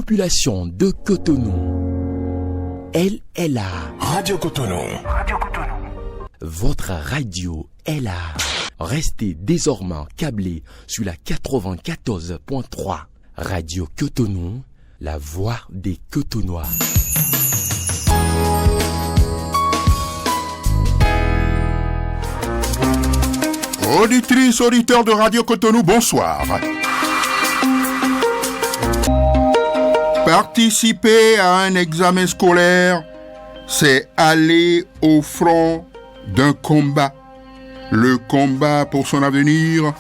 population de Cotonou. Elle est là. Radio Cotonou. Votre radio est là. Restez désormais câblés sur la 94.3. Radio Cotonou, la voix des Cotonois. Auditrices, auditeurs de Radio Cotonou, bonsoir. Participer à un examen scolaire, c'est aller au front d'un combat. Le combat pour son avenir,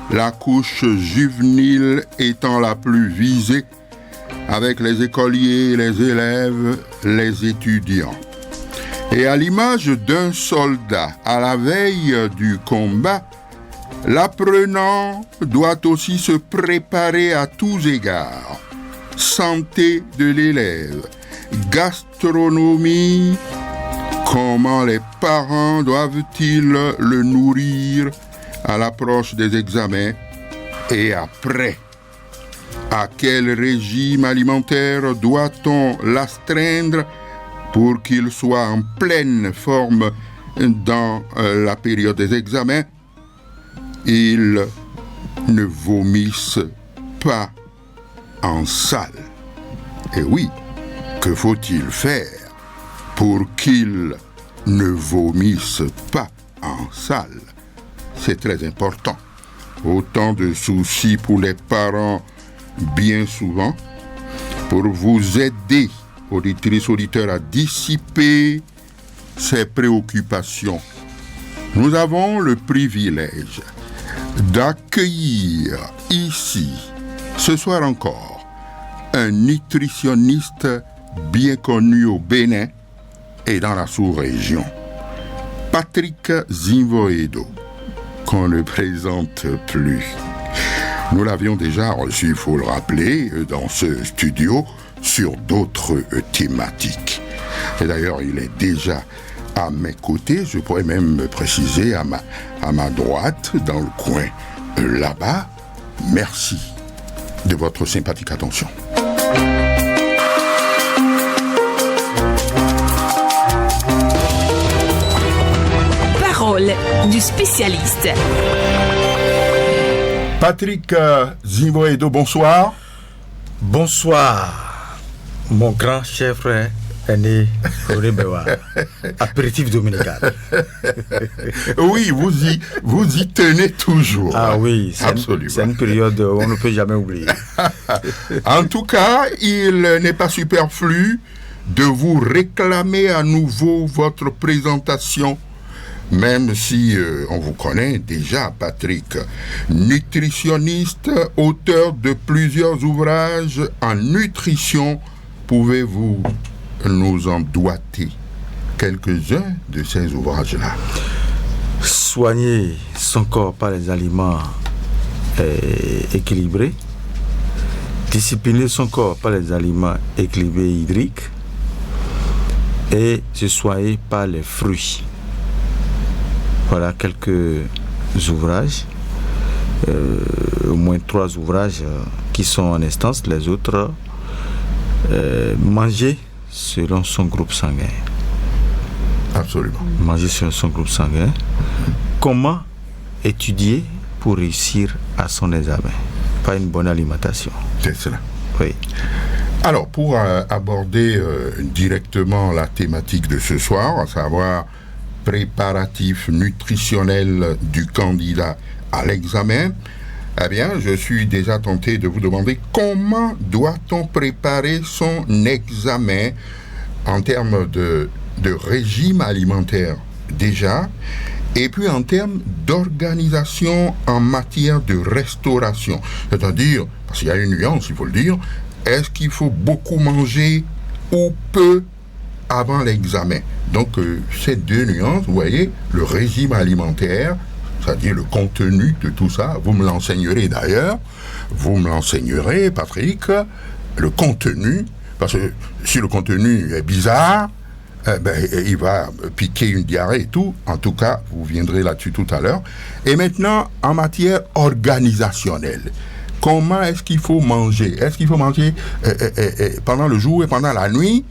la couche juvénile étant la plus visée, avec les écoliers, les élèves, les étudiants. Et à l'image d'un soldat à la veille du combat, l'apprenant doit aussi se préparer à tous égards. Santé de l'élève, gastronomie, comment les parents doivent-ils le nourrir à l'approche des examens et après? À quel régime alimentaire doit-on l'astreindre pour qu'il soit en pleine forme dans la période des examens? Il ne vomisse pas en salle. Et oui, que faut-il faire pour qu'il ne vomisse pas en salle? C'est très important. Autant de soucis pour les parents bien souvent, pour vous aider, auditrices, auditeurs, à dissiper ces préoccupations. Nous avons le privilège d'accueillir ici, ce soir encore, un nutritionniste bien connu au Bénin et dans la sous-région, Patrick Zimvoedo, qu'on ne présente plus. Nous l'avions déjà reçu, il faut le rappeler, dans ce studio sur d'autres thématiques. Et d'ailleurs, il est déjà à mes côtés, je pourrais même préciser à ma droite, dans le coin là-bas. Merci de votre sympathique attention. Parole du spécialiste. Patrick Zimvoedo, bonsoir. Bonsoir, mon grand chef frère aîné Orebewa, apéritif dominical. Oui, vous y tenez toujours. Ah oui, absolument. C'est une période où on ne peut jamais oublier. En tout cas, il n'est pas superflu de vous réclamer à nouveau votre présentation, même si on vous connaît déjà, Patrick. Nutritionniste, auteur de plusieurs ouvrages en nutrition, pouvez-vous nous en doiter quelques-uns de ces ouvrages-là? Soigner son corps par les aliments équilibrés, discipliner son corps par les aliments équilibrés hydriques et se soigner par les fruits. Voilà quelques ouvrages, au moins 3 ouvrages qui sont en instance, les autres manger selon son groupe sanguin. Absolument. Manger selon son groupe sanguin. Comment étudier pour réussir à son examen? Pas une bonne alimentation. C'est cela. Oui. Alors, pour aborder directement la thématique de ce soir, à savoir préparatif nutritionnel du candidat à l'examen, eh bien, je suis déjà tenté de vous demander comment doit-on préparer son examen en termes de régime alimentaire déjà, et puis en termes d'organisation en matière de restauration. C'est-à-dire, parce qu'il y a une nuance, il faut le dire, est-ce qu'il faut beaucoup manger ou peu avant l'examen? Donc, ces 2 nuances, vous voyez, le régime alimentaire, c'est-à-dire le contenu de tout ça, vous me l'enseignerez d'ailleurs, vous me l'enseignerez, Patrick, le contenu, parce que si le contenu est bizarre, il va piquer une diarrhée et tout. En tout cas, vous viendrez là-dessus tout à l'heure. Et maintenant, en matière organisationnelle, comment est-ce qu'il faut manger? Est-ce qu'il faut manger pendant le jour et pendant la nuit?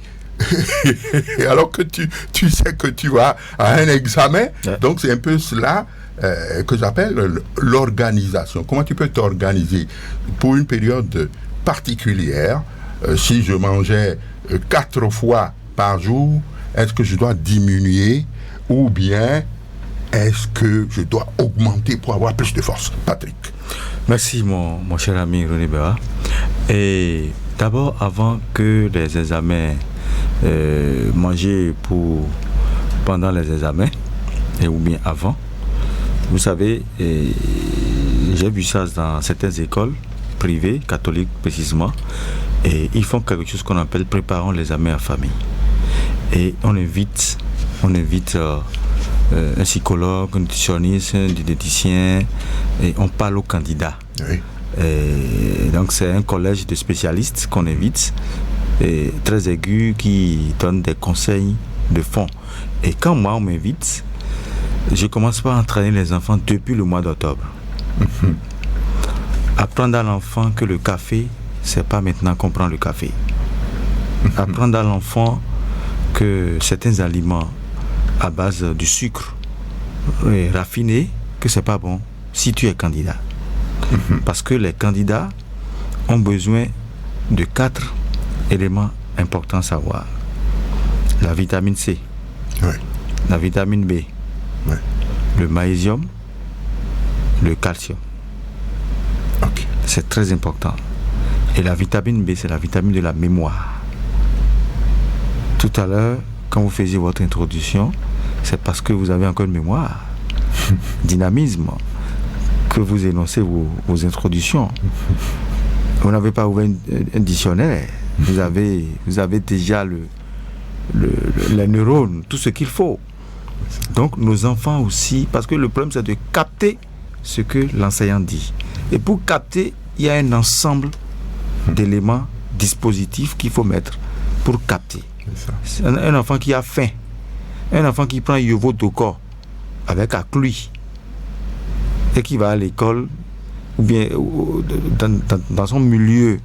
Alors que tu sais que tu vas à un examen. Donc c'est un peu cela que j'appelle l'organisation. Comment tu peux t'organiser pour une période particulière? Si je mangeais 4 fois par jour, est-ce que je dois diminuer ou bien est-ce que je dois augmenter pour avoir plus de force? Patrick. Merci mon cher ami René Béa. Et d'abord, avant que les examens, manger pendant les examens, ou bien avant, vous savez, j'ai vu ça dans certaines écoles privées, catholiques précisément, et ils font quelque chose qu'on appelle préparons l'examen en famille. Et on invite un psychologue, un nutritionniste, un diététicien, et on parle aux candidats. Oui. Et donc c'est un collège de spécialistes qu'on invite, et très aigu, qui donne des conseils de fond. Et quand moi on m'invite, je commence par entraîner les enfants depuis le mois d'octobre. Apprendre à l'enfant que le café, c'est pas maintenant qu'on prend le café. Apprendre à l'enfant que certains aliments à base du sucre raffiné, que c'est pas bon si tu es candidat. Parce que les candidats ont besoin de 4 éléments importants à savoir. La vitamine C, Oui. la vitamine B, Oui. le magnésium, le calcium. Ok. C'est très important. Et la vitamine B, c'est la vitamine de la mémoire. Tout à l'heure, quand vous faisiez votre introduction, c'est parce que vous avez encore une mémoire, dynamisme, que vous énoncez vos introductions. Vous n'avez pas ouvert un dictionnaire. Vous avez déjà les neurones, tout ce qu'il faut. Donc nos enfants aussi, parce que le problème c'est de capter ce que l'enseignant dit. Et pour capter, il y a un ensemble d'éléments, dispositifs qu'il faut mettre pour capter. C'est un enfant qui a faim, un enfant qui prend Yovo Doko avec Aklui et qui va à l'école ou bien dans son milieu,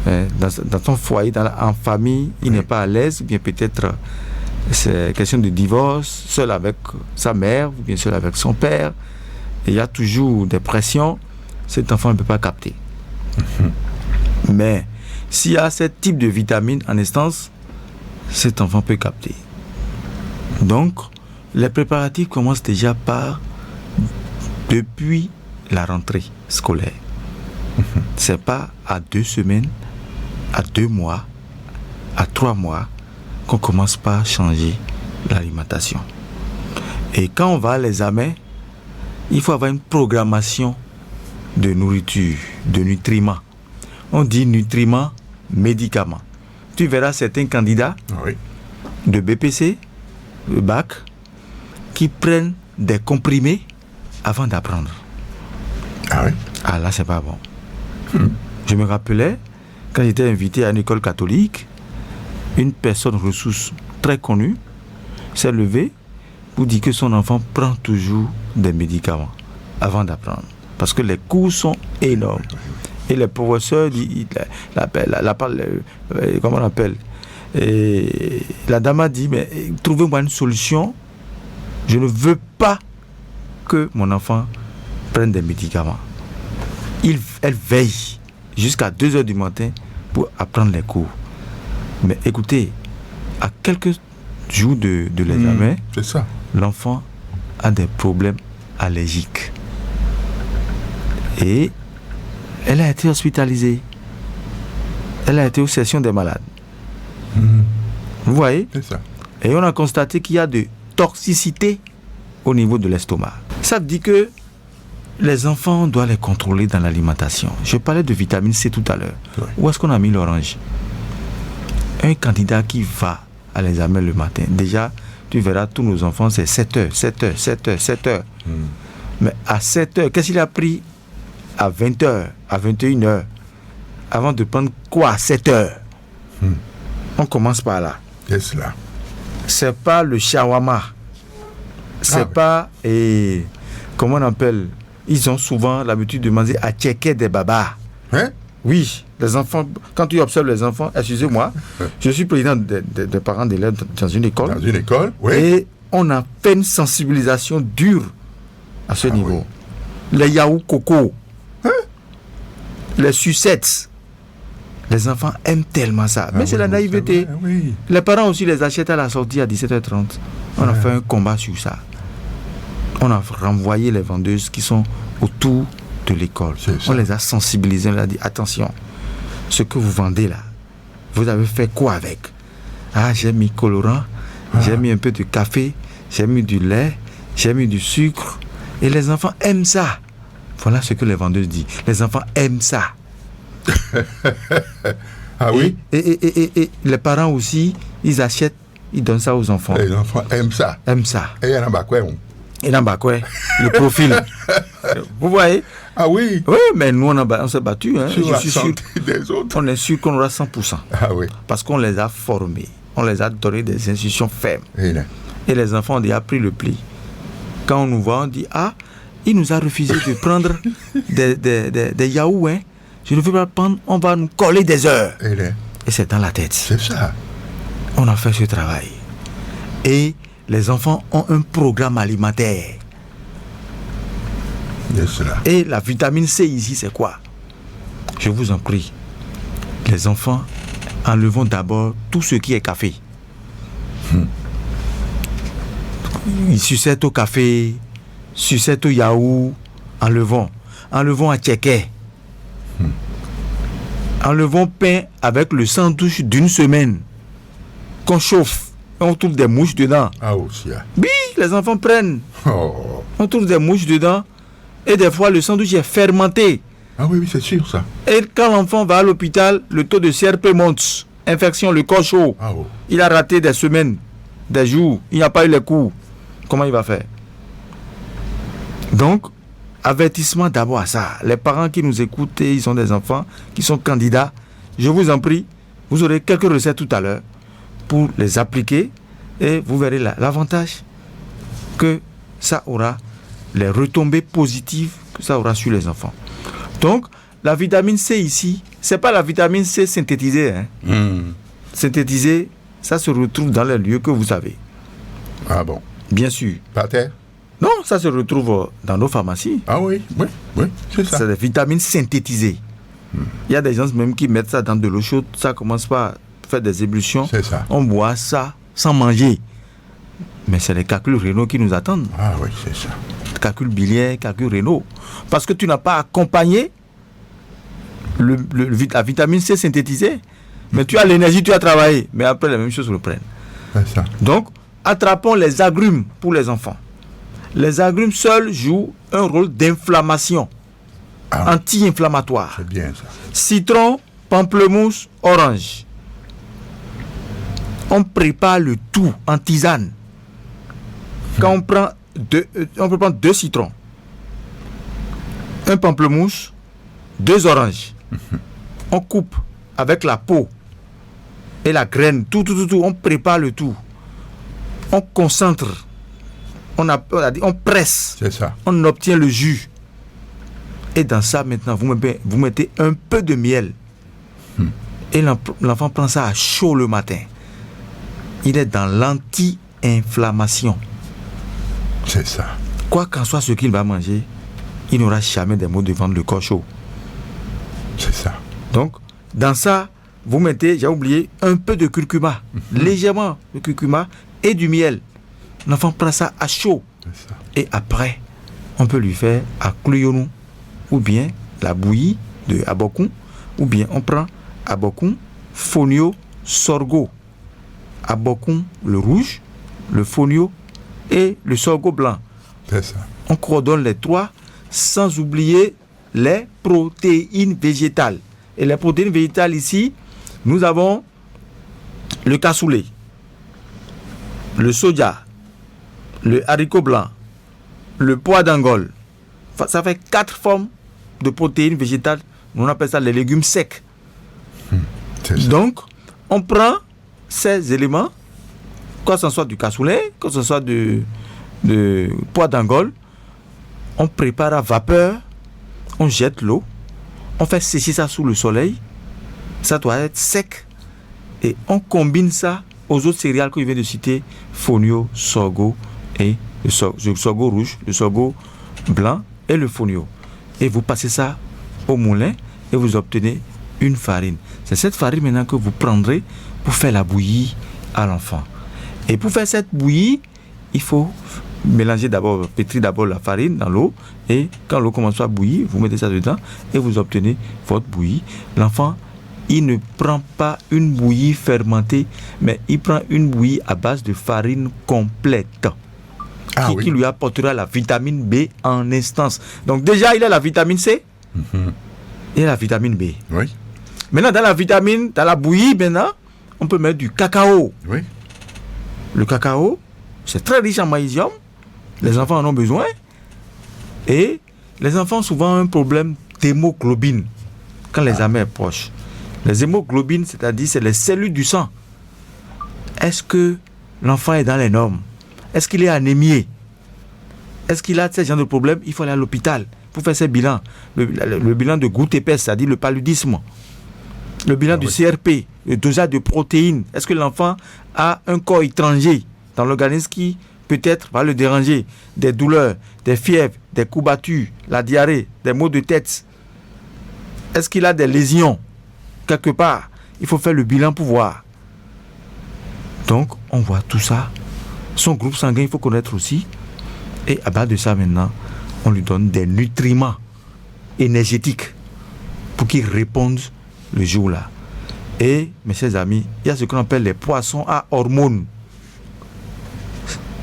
dans son foyer, en famille, il n'est pas à l'aise, ou bien peut-être c'est question de divorce, seul avec sa mère ou bien seul avec son père, et il y a toujours des pressions, cet enfant ne peut pas capter. Mais s'il y a ce type de vitamine en instance, cet enfant peut capter. Donc, les préparatifs commencent déjà depuis la rentrée scolaire. C'est pas à 2 semaines, à 2 mois, à 3 mois qu'on commence par changer l'alimentation. Et quand on va à l'examen, il faut avoir une programmation de nourriture, de nutriments. On dit nutriments, médicaments. Tu verras certains candidats de BPC, de bac, qui prennent des comprimés avant d'apprendre. Ah oui? Ah là, c'est pas bon. Je me rappelais, quand j'étais invité à une école catholique, une personne ressource très connue s'est levée pour dire que son enfant prend toujours des médicaments avant d'apprendre. Parce que les cours sont énormes. Et les professeurs, comment on appelle? Et la dame a dit, mais trouvez-moi une solution. Je ne veux pas que mon enfant prenne des médicaments. Elle veille jusqu'à 2h du matin pour apprendre les cours. Mais écoutez, à quelques jours de l'examen, c'est ça. L'enfant a des problèmes allergiques. Et elle a été hospitalisée. Elle a été aux sessions des malades. Vous voyez? C'est ça. Et on a constaté qu'il y a de toxicité au niveau de l'estomac. Ça dit que les enfants, on doit les contrôler dans l'alimentation. Je parlais de vitamine C tout à l'heure. Ouais. Où est-ce qu'on a mis l'orange? Un candidat qui va à l'examen le matin, déjà, tu verras tous nos enfants, c'est 7h. Mais à 7h, qu'est-ce qu'il a pris à 20h, à 21h, avant de prendre quoi à 7h? On commence par là. C'est cela. C'est pas le shawarma. C'est pas, comment on appelle, ils ont souvent l'habitude de manger à tchecker des babas. Hein? Oui, les enfants, quand tu observes les enfants, excusez-moi, je suis président des parents d'élèves dans une école. Dans une école, oui. Et on a fait une sensibilisation dure à ce niveau. Oui. Les yaourts coco, les sucettes, les enfants aiment tellement ça. Mais c'est la naïveté. Vrai, oui. Les parents aussi les achètent à la sortie à 17h30. On a fait un combat sur ça. On a renvoyé les vendeuses qui sont autour de l'école. On les a sensibilisés, on leur a dit attention, ce que vous vendez là, vous avez fait quoi avec? Ah, j'ai mis colorant, j'ai mis un peu de café, j'ai mis du lait, j'ai mis du sucre. Et les enfants aiment ça. Voilà ce que les vendeuses disent. Les enfants aiment ça. Ah oui? Et les parents aussi, ils achètent, ils donnent ça aux enfants. Les enfants aiment ça. Aiment ça. Et il y en a quoi? Et là, le profil. Vous voyez? Ah oui? Oui, mais nous, on s'est battus. Hein. Sur la santé des autres. On est sûr qu'on aura 100%. Ah oui. Parce qu'on les a formés. On les a donné des institutions fermes. Et les enfants ont déjà pris le pli. Quand on nous voit, on dit, ah, il nous a refusé de prendre des yaourts. Hein. Je ne veux pas prendre, on va nous coller des heures. Et c'est dans la tête. C'est ça. On a fait ce travail. Et les enfants ont un programme alimentaire. Et la vitamine C ici, c'est quoi? Je vous en prie. Les enfants, enlevons d'abord tout ce qui est café. Ils sucettent au café, sucettent au yaourt, enlevons. Enlevons à tcheké. Enlevons pain avec le sandwich d'une semaine. Qu'on chauffe. On trouve des mouches dedans. Ah aussi. Oui, les enfants prennent. Oh. On trouve des mouches dedans. Et des fois, le sandwich est fermenté. Ah oui, c'est sûr ça. Et quand l'enfant va à l'hôpital, le taux de CRP monte. Infection, le corps chaud. Ah oh. Il a raté des semaines, des jours. Il n'a pas eu les cours. Comment il va faire? Donc, avertissement d'abord à ça. Les parents qui nous écoutent, ils ont des enfants qui sont candidats. Je vous en prie, vous aurez quelques recettes tout à l'heure pour les appliquer et vous verrez l'avantage que ça aura, les retombées positives que ça aura sur les enfants. Donc, la vitamine C ici, c'est pas la vitamine C synthétisée. Synthétisée, ça se retrouve dans les lieux que vous savez. Ah bon? Bien sûr. Par terre? Non, ça se retrouve dans nos pharmacies. Ah oui, c'est ça. C'est des vitamines synthétisées. Il y a des gens même qui mettent ça dans de l'eau chaude, ça commence par faire des ébullitions. C'est ça. On boit ça sans manger. Mais c'est les calculs rénaux qui nous attendent. Ah oui, c'est ça. Calculs biliaires, calculs rénaux. Parce que tu n'as pas accompagné la vitamine C synthétisée. Mais tu as l'énergie, tu as travaillé. Mais après, les mêmes choses reprennent. C'est ça. Donc, attrapons les agrumes pour les enfants. Les agrumes seuls jouent un rôle d'inflammation, anti-inflammatoire. C'est bien ça. Citron, pamplemousse, orange. On prépare le tout en tisane. Quand on prend on peut prendre 2 citrons, un pamplemousse, 2 oranges. On coupe avec la peau et la graine, tout. On prépare le tout. On concentre. On presse. C'est ça. On obtient le jus. Et dans ça, maintenant, vous mettez un peu de miel. Et l'enfant prend ça à chaud le matin. Il est dans l'anti-inflammation. C'est ça. Quoi qu'en soit ce qu'il va manger, il n'aura jamais des maux de ventre, le corps chaud. C'est ça. Donc, dans ça, vous mettez, j'ai oublié, un peu de curcuma. Légèrement de curcuma et du miel. L'enfant prend ça à chaud. C'est ça. Et après, on peut lui faire à couillonnou, ou bien la bouillie de abokoum, ou bien on prend abokoum, fonio, sorgho. Abokoum, le rouge, le fonio et le sorgho blanc. C'est ça. On coordonne les 3 sans oublier les protéines végétales. Et les protéines végétales ici, nous avons le cassoulet, le soja, le haricot blanc, le pois d'Angole. Ça fait 4 formes de protéines végétales. On appelle ça les légumes secs. Donc, on prend ces éléments, que ce soit du cassoulet, que ce soit de pois d'Angole, On prépare à vapeur, on jette l'eau, on fait sécher ça sous le soleil, ça doit être sec, et on combine ça aux autres céréales que je viens de citer, fonio, sorgho et le sorgho rouge, le sorgho blanc et le fonio. Et vous passez ça au moulin et vous obtenez une farine. C'est cette farine maintenant que vous prendrez pour faire la bouillie à l'enfant. Et pour faire cette bouillie, il faut mélanger d'abord, pétrir d'abord la farine dans l'eau, et quand l'eau commence à bouillir, vous mettez ça dedans et vous obtenez votre bouillie. L'enfant, il ne prend pas une bouillie fermentée, mais il prend une bouillie à base de farine complète. Qui lui apportera la vitamine B en instance. Donc déjà, il a la vitamine C et la vitamine B. Oui. Maintenant, dans la bouillie, maintenant, on peut mettre du cacao. Oui. Le cacao, c'est très riche en magnésium. Les enfants en ont besoin. Et les enfants souvent ont un problème d'hémoglobine quand l'examen est proche. Les hémoglobines, c'est-à-dire c'est les cellules du sang. Est-ce que l'enfant est dans les normes? Est-ce qu'il est anémié? Est-ce qu'il a ce genre de problème? Il faut aller à l'hôpital pour faire ses bilans. Le bilan de goutte épaisse, c'est-à-dire le paludisme. Le bilan du CRP, le dosage de protéines. Est-ce que l'enfant a un corps étranger dans l'organisme qui peut-être va le déranger? Des douleurs, des fièvres, des courbatures, la diarrhée, des maux de tête. Est-ce qu'il a des lésions quelque part? Il faut faire le bilan pour voir. Donc, on voit tout ça. Son groupe sanguin, il faut connaître aussi. Et à base de ça, maintenant, on lui donne des nutriments énergétiques pour qu'il réponde le jour-là. Et, mes chers amis, il y a ce qu'on appelle les poissons à hormones.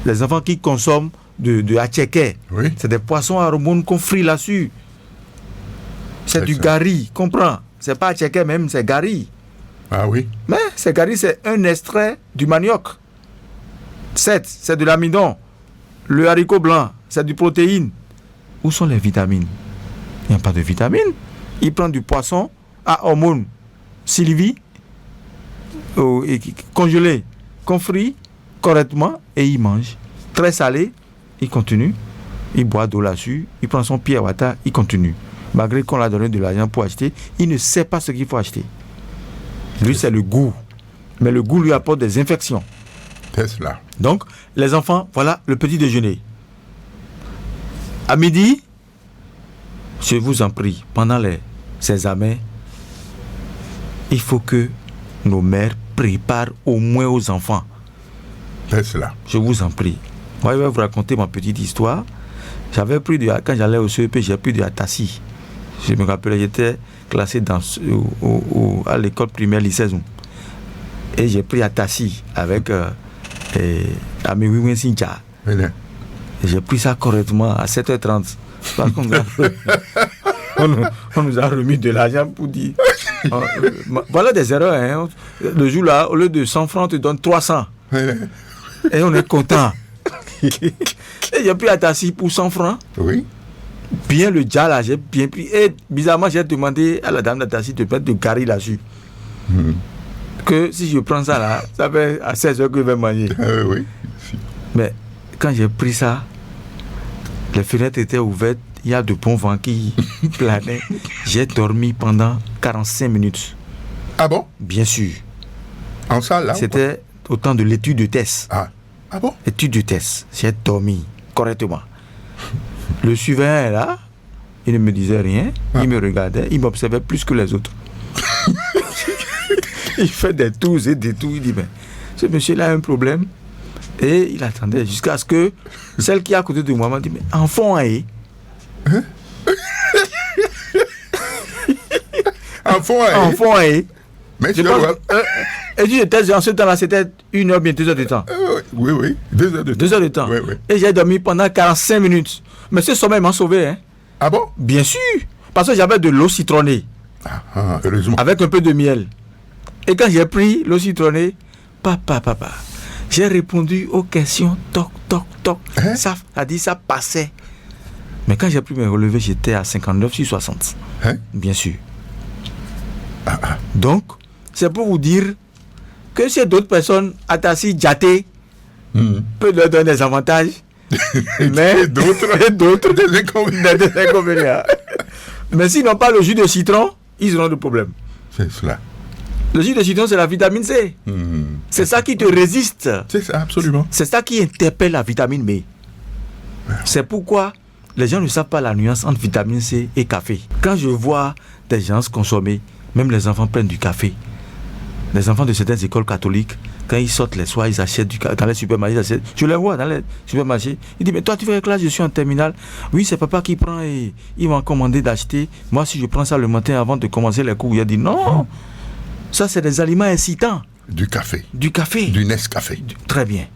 Les enfants qui consomment de attiéké, c'est des poissons à hormones qu'on frit là-dessus. C'est du gari, comprends? C'est pas attiéké même, c'est gari. Ah oui. Mais c'est gari, c'est un extrait du manioc. 7, c'est de l'amidon. Le haricot blanc, c'est du protéine. Où sont les vitamines? Il n'y a pas de vitamines. Il prend du poisson à hormones Sylvie, congelé, confrit correctement, et il mange. Très salé, il continue. Il boit d'eau là-dessus, il prend son pied à wata, il continue. Malgré qu'on l'a donné de l'argent pour acheter, il ne sait pas ce qu'il faut acheter. Lui, c'est le goût. Mais le goût lui apporte des infections. C'est cela. Donc, les enfants, voilà le petit déjeuner. À midi, je vous en prie, pendant ces examens, il faut que nos mères préparent au moins aux enfants. C'est cela. Je vous en prie. Moi, je vais vous raconter ma petite histoire. J'avais pris quand j'allais au CEP, j'ai pris de Atassi. Je me rappelle, j'étais classé à l'école primaire lycée. Et j'ai pris Atassi avec Ami Sincha. J'ai pris ça correctement à 7h30. Parce qu'on on nous a remis de l'argent pour dire. Voilà des erreurs. Hein. Le jour-là, au lieu de 100 francs, on te donne 300. Et on est content. Et j'ai pris Atassi pour 100 francs. Oui. Bien le dja là, j'ai bien pris. Et bizarrement, j'ai demandé à la dame d'Atassi de mettre de gari là-dessus. Que si je prends ça là, ça fait à 16h que je vais manger. Oui. Mais quand j'ai pris ça, les fenêtres étaient ouvertes, il y a de bons vents qui planaient. J'ai dormi pendant 45 minutes. Ah bon? Bien sûr. En salle là? C'était au temps de l'étude de thèse. Ah bon? Étude de thèse. J'ai dormi correctement. Le suivant est là, il ne me disait rien, il me regardait, il m'observait plus que les autres. Il fait des tours et des tours, il dit, mais ce monsieur-là a un problème. Et il attendait jusqu'à ce que celle qui est à côté de moi m'a dit, mais enfant, enfant, Mais je pense et j'étais en ce temps-là, c'était 1 heure, bien 2 heures de temps. Oui, 2 heures de temps. 2 heures de temps. Oui. Et j'ai dormi pendant 45 minutes. Mais ce sommeil m'a sauvé. Hein. Ah bon? Bien sûr. Parce que j'avais de l'eau citronnée. Heureusement. Avec un peu de miel. Et quand j'ai pris l'eau citronnée, papa, j'ai répondu aux questions, toc. Ça a dit, ça passait. Mais quand j'ai pris mes relevés, j'étais à 59 sur 60. Bien sûr. Donc, c'est pour vous dire que si d'autres personnes, Atassi, Djaté, peut leur donner des avantages, Mais d'autres des inconvénients. Mais s'ils n'ont pas le jus de citron, ils auront des problèmes. C'est cela. Le jus de citron, c'est la vitamine C. C'est ça qui te résiste. C'est ça, absolument. C'est ça qui interpelle la vitamine B. C'est pourquoi les gens ne savent pas la nuance entre vitamine C et café. Quand je vois des gens consommer, même les enfants prennent du café. Les enfants de certaines écoles catholiques, quand ils sortent les soirs, ils achètent du café. Dans les supermarchés, ils achètent. Je les vois dans les supermarchés. Ils disent, mais toi, tu fais quelle classe? Je suis en terminale. Oui, c'est papa qui prend et il m'a commandé d'acheter. Moi, si je prends ça le matin avant de commencer les cours, il a dit non. Ça, c'est des aliments incitants. Du café. Du café. Du Nescafé. Très bien.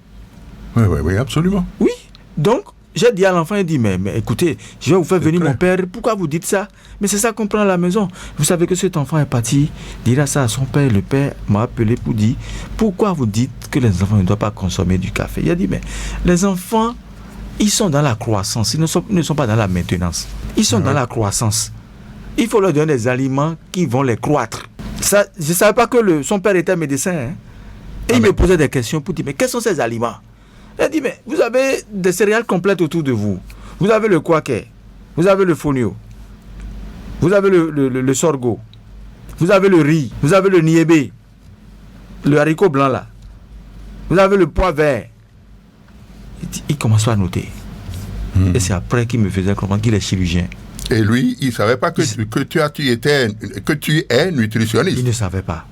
Oui, absolument. Oui. Donc, j'ai dit à l'enfant, il dit, mais écoutez, je vais vous faire venir mon père. Pourquoi vous dites ça? Mais c'est ça qu'on prend à la maison. Vous savez que cet enfant est parti, dira ça à son père. Le père m'a appelé pour dire, pourquoi vous dites que les enfants ne doivent pas consommer du café? Il a dit, mais les enfants, ils sont dans la croissance. Ils ne sont pas dans la maintenance. Ils sont dans la croissance. Il faut leur donner des aliments qui vont les croître. Ça, je ne savais pas que son père était médecin. Hein. Et il me posait des questions pour dire, mais quels sont ces aliments? Il a dit, mais vous avez des céréales complètes autour de vous. Vous avez le quaker, vous avez le fonio, vous avez le sorgho, vous avez le riz, vous avez le niébé, le haricot blanc là, vous avez le pois vert. Il commence à noter. Et c'est après qu'il me faisait comprendre qu'il est chirurgien. Et lui, il ne savait pas que tu es nutritionniste. Il ne savait pas.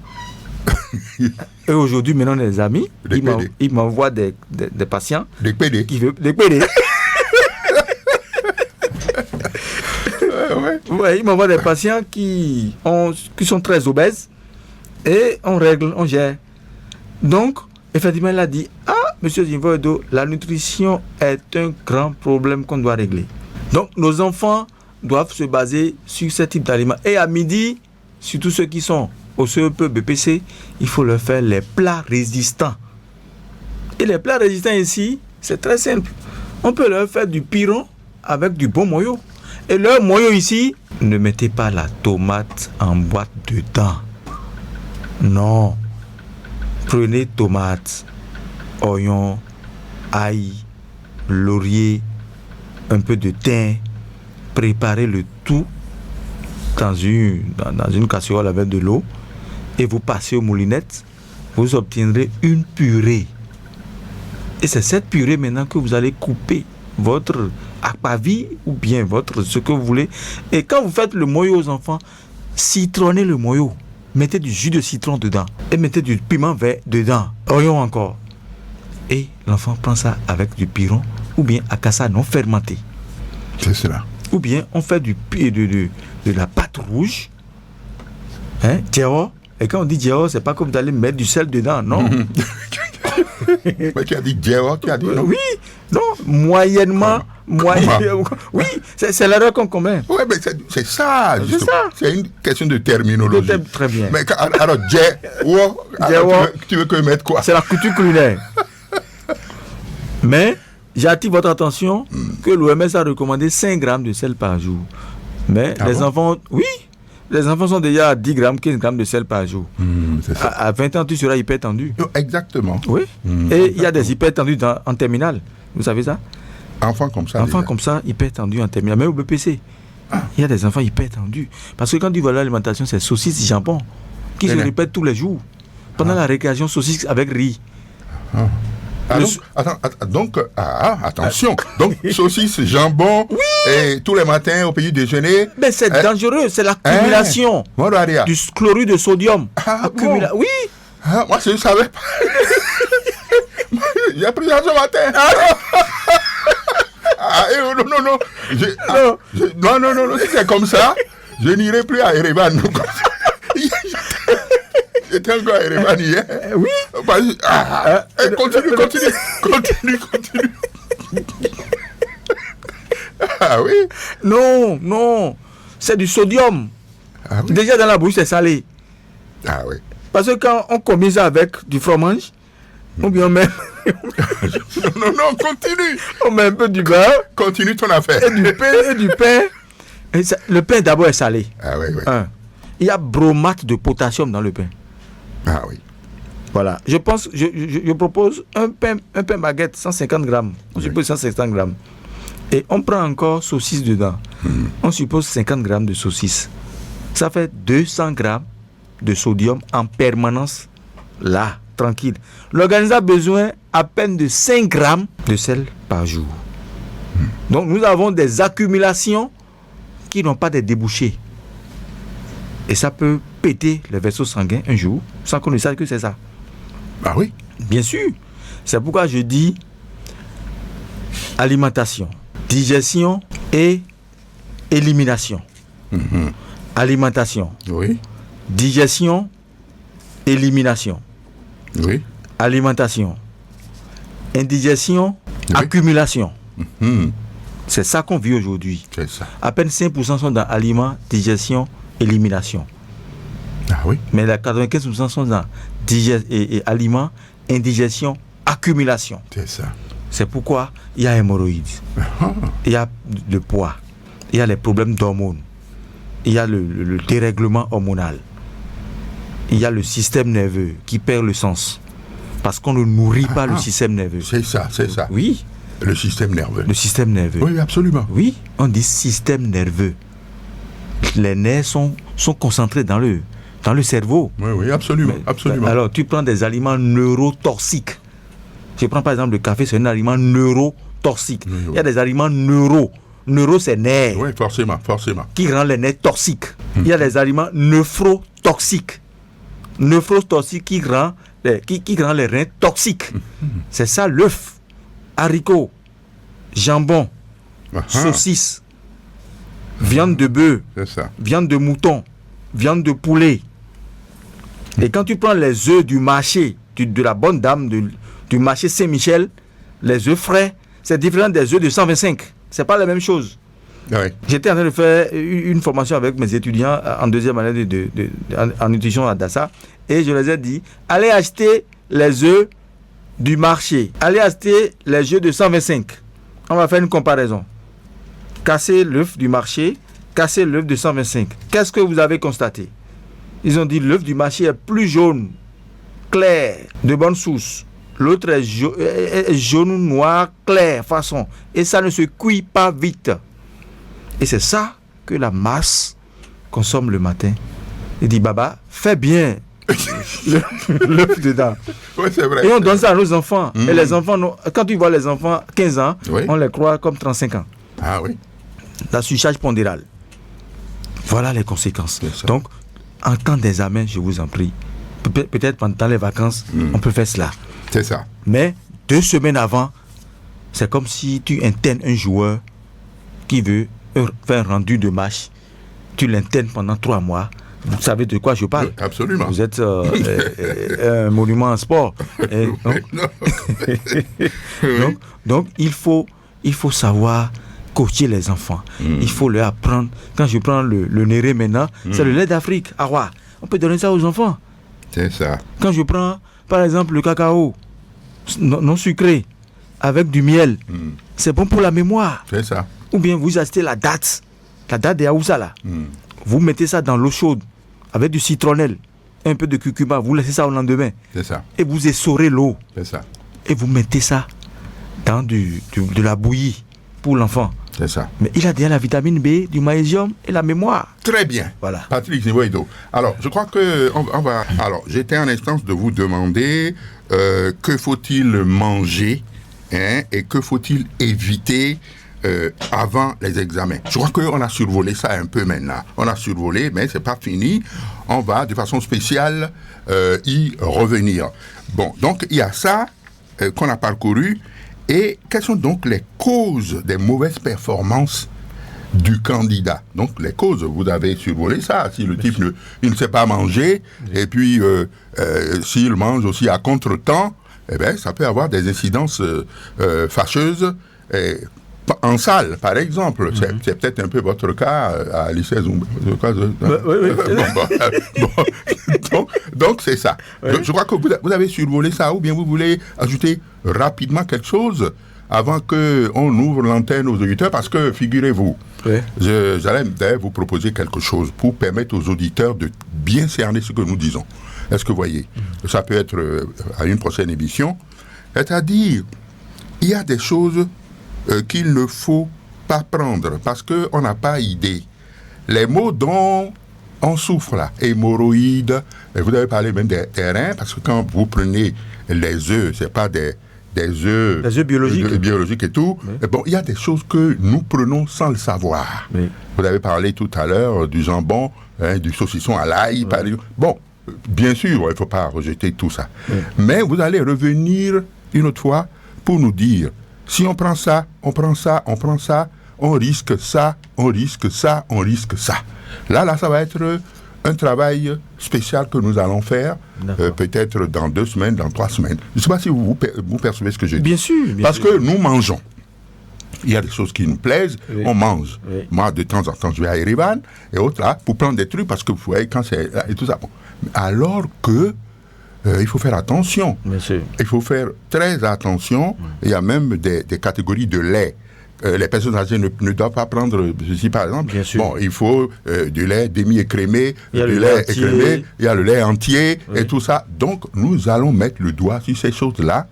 Et aujourd'hui, maintenant, on est des amis. Il m'envoie des patients. Des PD. Des PD. Ouais, il m'envoie des patients qui sont très obèses. Et on règle, on gère. Donc, effectivement, il a dit, monsieur Zinvoedo, la nutrition est un grand problème qu'on doit régler. Donc, nos enfants doivent se baser sur ce type d'aliments. Et à midi, surtout ceux qui sont au CEP, BPC, il faut leur faire les plats résistants. Et les plats résistants ici, c'est très simple. On peut leur faire du piron avec du bon moyo. Et leur moyo ici, ne mettez pas la tomate en boîte dedans. Non. Prenez tomate, oignon, ail, laurier, un peu de thym. Préparez le tout dans une casserole avec de l'eau et vous passez aux moulinettes, vous obtiendrez une purée. Et c'est cette purée maintenant que vous allez couper votre aquavit ou bien ce que vous voulez. Et quand vous faites le moyo aux enfants, citronnez le moyo. Mettez du jus de citron dedans et mettez du piment vert dedans. Oignon encore. Et l'enfant prend ça avec du piron ou bien akassa non fermenté. C'est cela. Ou bien on fait de la pâte rouge, djao. Et quand on dit djao, c'est pas comme d'aller mettre du sel dedans, non. Mais tu as dit djao, tu as dit non. Oui, non, moyennement. Oui, c'est l'erreur qu'on commet. Oui, mais c'est ça, justement. C'est une question de terminologie. Très bien. Mais alors, djao, tu veux que je mette quoi? C'est la couture culinaire. Mais j'attire votre attention que l'OMS a recommandé 5 grammes de sel par jour. Mais les enfants, les enfants sont déjà à 10 grammes, 15 grammes de sel par jour. C'est ça. À 20 ans, tu seras hypertendu. Exactement. Oui. Et il y a des hypertendus en terminale. Vous savez ça? Enfants comme ça. Enfants comme ça, hypertendus en terminale. Même au BPC. Il y a des enfants hypertendus. Parce que quand tu vois l'alimentation, c'est saucisse et jambon qui se répètent tous les jours. Pendant la récréation, saucisse avec riz. Attention. Donc, saucisse, jambon, et tous les matins au petit déjeuner. Mais c'est dangereux, c'est l'accumulation du chlorure de sodium. Oui. Moi, je ne savais pas. J'ai pris ça ce matin. Non. Si c'est comme ça, je n'irai plus à Erevan. J'étais encore à Erevan hier. Oui. Continue. Ah oui. Non. C'est du sodium. Déjà dans la bouche, c'est salé. Ah oui. Parce que quand on combine ça avec du fromage, ou bien on met... non, continue. On met un peu du beurre. Continue ton affaire. Et du pain. Et le pain d'abord est salé. Ah oui. Il y a bromate de potassium dans le pain. Ah oui. Voilà. Je propose un pain baguette, 150 grammes. On suppose 150 grammes. Et on prend encore saucisse dedans. On suppose 50 grammes de saucisse. Ça fait 200 grammes de sodium en permanence, là, tranquille. L'organisme a besoin à peine de 5 grammes de sel par jour. Donc nous avons des accumulations qui n'ont pas de débouchés. Et ça peut péter les vaisseaux sanguins un jour, sans qu'on ne sache que c'est ça. Ah oui? Bien sûr. C'est pourquoi je dis alimentation, digestion et élimination. Alimentation. Oui. Digestion, élimination. Oui. Alimentation. Indigestion, accumulation. C'est ça qu'on vit aujourd'hui. C'est ça. À peine 5% sont dans aliments, digestion, élimination. Ah oui? Mais les 95% sont dans aliments, indigestion, accumulation. C'est ça. C'est pourquoi il y a hémorroïdes, il y a le poids, il y a les problèmes d'hormones, il y a le dérèglement hormonal, il y a le système nerveux qui perd le sens parce qu'on ne nourrit pas le système nerveux. C'est ça, c'est ça. Oui. Le système nerveux. Le système nerveux. Oui, absolument. Oui, on dit système nerveux. Les nerfs sont concentrés dans le cerveau. Oui, absolument, absolument. Alors, tu prends des aliments neurotoxiques. Je prends par exemple le café, c'est un aliment neurotoxique. Oui. Il y a des aliments neuro. Neuro, c'est nerfs. Oui, forcément. Qui rend les nerfs toxiques. Il y a des aliments nephrotoxiques. Nephrotoxiques qui rend les reins toxiques. C'est ça l'œuf, haricots, jambon, saucisse, viande de bœuf, c'est ça. Viande de mouton, viande de poulet. Et quand tu prends les œufs du marché, de la bonne dame du marché Saint-Michel, les œufs frais, c'est différent des œufs de 125. C'est pas la même chose. Oui. J'étais en train de faire une formation avec mes étudiants en deuxième année en nutrition à Dassa, et je les ai dit, allez acheter les œufs du marché, allez acheter les œufs de 125. On va faire une comparaison. Cassez l'œuf du marché, cassez l'œuf de 125. Qu'est-ce que vous avez constaté? Ils ont dit l'œuf du marché est plus jaune, clair, de bonne source. L'autre est jaune, noir, clair, façon. Et ça ne se cuit pas vite. Et c'est ça que la consomme le matin. Il dit, Baba, fais bien l'œuf dedans. Oui, c'est vrai. Et on donne ça à nos enfants. Et les enfants, quand tu vois les enfants 15 ans, on les croit comme 35 ans. Ah oui. La surcharge pondérale. Voilà les conséquences. Donc, en temps d'examen, je vous en prie, peut-être pendant les vacances, on peut faire cela. C'est ça. Mais 2 semaines avant, c'est comme si tu internes un joueur qui veut faire un rendu de match. Tu l'internes pendant 3 mois. Vous savez de quoi je parle? Oui, absolument. Vous êtes un monument en sport. Donc, il faut savoir coacher les enfants. Il faut leur apprendre. Quand je prends le néré maintenant, c'est le lait d'Afrique. Awa. On peut donner ça aux enfants. C'est ça. Quand je prends, par exemple, le cacao non sucré avec du miel, c'est bon pour la mémoire. C'est ça. Ou bien vous achetez la date des Aoussa là. Vous mettez ça dans l'eau chaude avec du citronnelle, un peu de curcuma, vous laissez ça au lendemain. C'est ça. Et vous essorez l'eau. C'est ça. Et vous mettez ça dans de la bouillie pour l'enfant. C'est ça. Mais il a déjà la vitamine B, du magnésium et la mémoire. Très bien. Voilà. Patrick Nivoido. Alors, je crois que on va. Alors, j'étais en instance de vous demander que faut-il manger et que faut-il éviter avant les examens. Je crois qu'on a survolé ça un peu maintenant. On a survolé, mais c'est pas fini. On va de façon spéciale y revenir. Bon, donc il y a ça qu'on a parcouru. Et quelles sont donc les causes des mauvaises performances du candidat? Donc les causes, vous avez survolé ça. Si le type il ne sait pas manger, et puis s'il mange aussi à contre-temps, eh bien, ça peut avoir des incidences fâcheuses en salle, par exemple. C'est peut-être un peu votre cas à lycée Zumba. Donc c'est ça. Oui. Je crois que vous avez survolé ça, ou bien vous voulez ajouter rapidement quelque chose avant qu'on ouvre l'antenne aux auditeurs, parce que figurez-vous, j'allais vous proposer quelque chose pour permettre aux auditeurs de bien cerner ce que nous disons. Est-ce que vous voyez? Ça peut être à une prochaine émission. C'est-à-dire, il y a des choses qu'il ne faut pas prendre parce qu'on n'a pas idée. Les mots dont on souffre là, hémorroïdes, vous avez parlé même des reins, parce que quand vous prenez les œufs, c'est pas des œufs biologiques et tout, oui. Bon, il y a des choses que nous prenons sans le savoir. Oui. Vous avez parlé tout à l'heure du jambon, du saucisson à l'ail, par exemple. Bon, bien sûr, il ne faut pas rejeter tout ça. Oui. Mais vous allez revenir une autre fois pour nous dire, si on prend ça, on prend ça, on prend ça, on risque ça, on risque ça, on risque ça. Là, ça va être un travail spécial que nous allons faire, peut-être dans 2 semaines, dans 3 semaines. Je ne sais pas si vous percevez ce que je dis. Bien sûr. Parce que nous mangeons. Il y a des choses qui nous plaisent, on mange. Oui. Moi, de temps en temps, je vais à Erevan et autres là, pour prendre des trucs, parce que vous voyez, quand c'est là et tout ça. Bon. Alors que il faut faire attention. Monsieur. Il faut faire très attention. Il y a même des catégories de lait. Les personnes âgées ne doivent pas prendre ceci, par exemple. Bon, il faut du lait demi-écrémé, du lait écrémé, il y a le lait entier et tout ça. Donc, nous allons mettre le doigt sur ces choses-là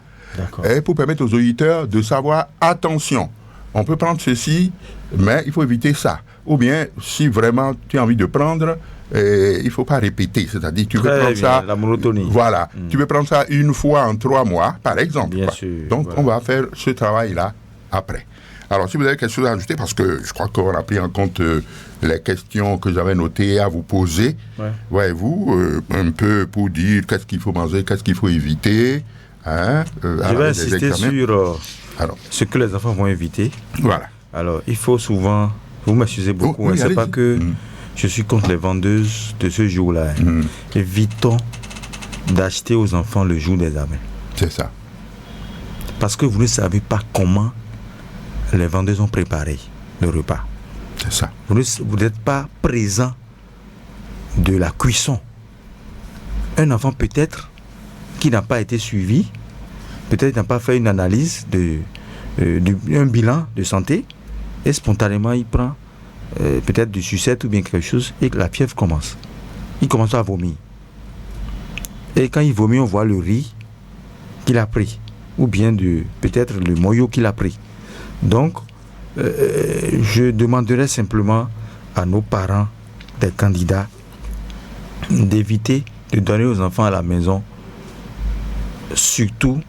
pour permettre aux auditeurs de savoir, attention, on peut prendre ceci, mais il faut éviter ça. Ou bien, si vraiment tu as envie de prendre, il ne faut pas répéter. C'est-à-dire, tu veux prendre ça... La monotonie. Voilà. Tu veux prendre ça une fois en 3 mois, par exemple. Bien sûr. Donc, on va faire ce travail-là après. Alors, si vous avez quelque chose à ajouter, parce que je crois qu'on a pris en compte les questions que j'avais notées à vous poser, voyez-vous, un peu pour dire qu'est-ce qu'il faut manger, qu'est-ce qu'il faut éviter. Je vais insister sur ce que les enfants vont éviter. Voilà. Alors, il faut souvent, vous m'excusez beaucoup, c'est pas que je suis contre les vendeuses de ce jour-là. Évitons d'acheter aux enfants le jour des examens. C'est ça. Parce que vous ne savez pas comment les vendeuses ont préparé le repas. C'est ça. Vous n'êtes pas présent de la cuisson. Un enfant peut-être qui n'a pas été suivi, peut-être n'a pas fait une analyse un bilan de santé, et spontanément il prend peut-être du sucette ou bien quelque chose, et la fièvre commence. Il commence à vomir. Et quand il vomit, on voit le riz qu'il a pris, ou bien peut-être le moyo qu'il a pris. Donc, je demanderais simplement à nos parents des candidats d'éviter de donner aux enfants à la maison surtout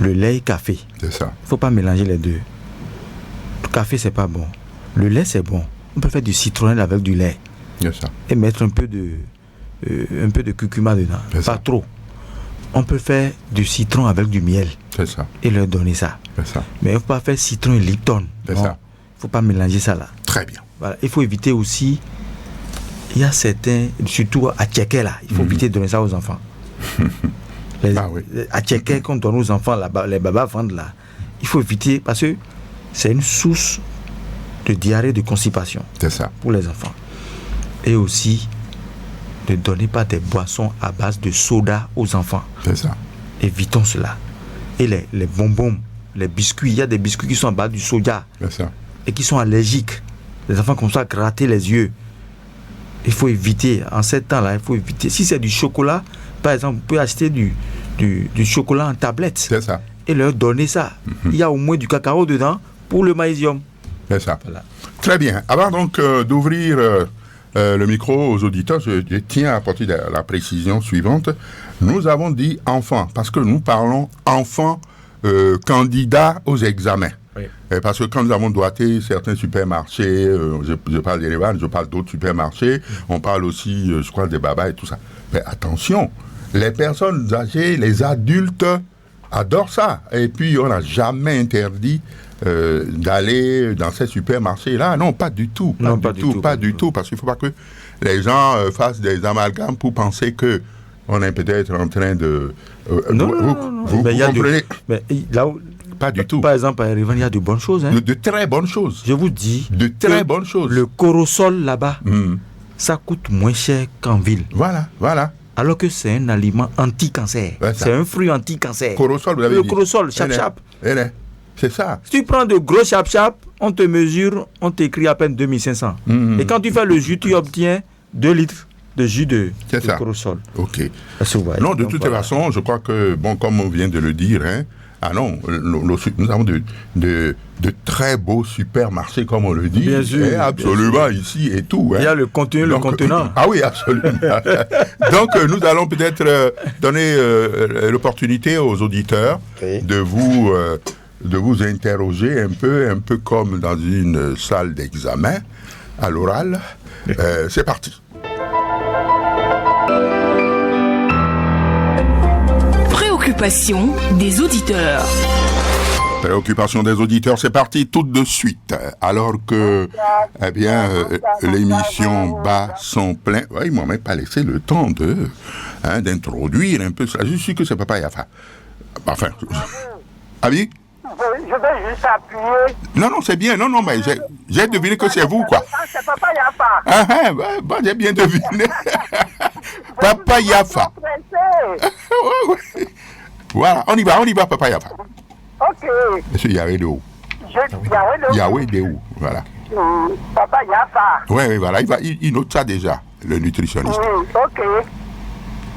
le lait et café. C'est ça. Il ne faut pas mélanger les deux. Le café, c'est pas bon. Le lait, c'est bon. On peut faire du citronnelle avec du lait. C'est ça. Et mettre un peu de curcuma dedans. C'est pas ça. trop. On peut faire du citron avec du miel. C'est ça. Et leur donner ça. C'est ça. Mais il ne faut pas faire citron et Lipton. C'est ça. Il ne faut pas mélanger ça là. Très bien. Voilà. Il faut éviter aussi, il y a certains, surtout à Tchéké là, il faut éviter de donner ça aux enfants. À Tchéké, quand on donne aux enfants, les babas vendent là, il faut éviter parce que c'est une source de diarrhée, de constipation. C'est ça. Pour les enfants. Et aussi, ne donnez pas des boissons à base de soda aux enfants. C'est ça. Évitons cela. Et les bonbons, les biscuits, il y a des biscuits qui sont à base du soja. C'est ça. Et qui sont allergiques. Les enfants commencent à gratter les yeux. Il faut éviter, en ces temps-là, il faut éviter. Si c'est du chocolat, par exemple, vous pouvez acheter du chocolat en tablette. C'est ça. Et leur donner ça. Il y a au moins du cacao dedans pour le magnésium. C'est ça. Voilà. Très bien. Avant donc d'ouvrir le micro aux auditeurs, je tiens à apporter la précision suivante. Nous avons dit enfants, parce que nous parlons enfants candidats aux examens. Oui. Parce que quand nous avons doigté certains supermarchés, je parle d'Erevan, je parle d'autres supermarchés, on parle aussi, je crois, des babas et tout ça. Mais attention, les personnes âgées, les adultes adorent ça. Et puis, on n'a jamais interdit d'aller dans ces supermarchés-là. Non, pas du tout. Pas du tout. Parce qu'il ne faut pas que les gens fassent des amalgames pour penser que on est peut-être en train de... Vous comprenez là où, pas du tout. Par exemple, à Erevan, il y a de bonnes choses. Hein. De très bonnes choses. Je vous dis. De très bonnes choses. Le corosol là-bas, ça coûte moins cher qu'en ville. Voilà. Alors que c'est un aliment anti-cancer. Ouais, c'est un fruit anti-cancer. Corosol, vous avez dit. Le corosol, chap-chap. C'est ça. Si tu prends de gros chap-chap, on te mesure, on t'écrit à peine 2500. Et quand tu fais le jus, tu obtiens 2 litres. de jus de ça. corossol. Ok. Est-ce que vous voyez? Non, de Donc, toute voilà. façon, je crois que, bon, comme on vient de le dire, hein, nous avons de très beaux supermarchés, comme on le dit. Bien sûr, hein, absolument, ici et tout. Hein. Il y a le contenu, le contenant. Ah oui, absolument. Donc, nous allons peut-être donner l'opportunité aux auditeurs Oui. de vous interroger un peu comme dans une salle d'examen à l'oral. C'est parti. Préoccupation des auditeurs. Préoccupation des auditeurs, c'est parti tout de suite. Alors que, eh bien, l'émission bat son plein. Ouais, ils m'ont même pas laissé le temps d'introduire un peu cela. Je suis que c'est Papa Yafa. Enfin, Abi? Je vais juste appuyer. Non, c'est bien. Non, mais j'ai deviné que c'est vous, quoi. Ah, c'est Papa Yafa. Bon, j'ai bien deviné. Papa Yafa. Pressé. Voilà, on y va, Papa Yafa. Ok. Monsieur Yahweh de où? Yahweh de où? Voilà. Papa Yafa. Oui, voilà, il note ça déjà, le nutritionniste. Ok.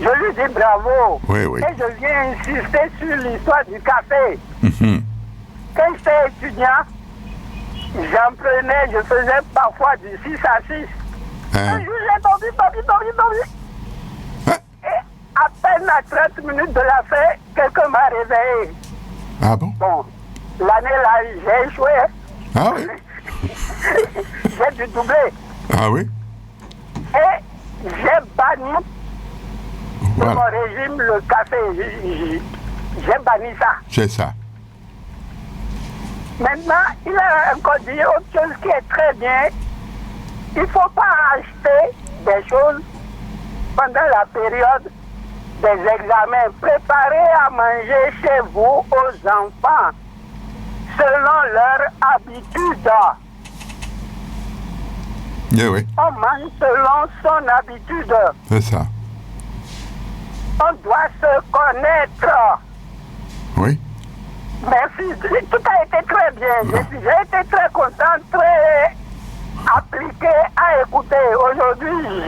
Je lui dis bravo. Oui. Et je viens insister sur l'histoire du café. Mhm. Quand j'étais étudiant, j'en prenais, je faisais parfois du 6 à 6. Un jour, j'ai dormi. Hein? Et à peine à 30 minutes de la fin, quelqu'un m'a réveillé. Ah bon? Bon, l'année là, j'ai échoué. Ah oui? J'ai dû doubler. Ah oui? Et j'ai banni de mon Voilà, régime le café. J'ai banni ça. c'est ça. Maintenant, il a encore dit autre chose qui est très bien. Il ne faut pas acheter des choses pendant la période des examens. Préparez à manger chez vous aux enfants selon leur habitude. Oui, On mange selon son habitude. c'est ça. On doit se connaître. Oui. Merci. Tout a été très bien. J'ai été très content, très appliqué à écouter. Aujourd'hui,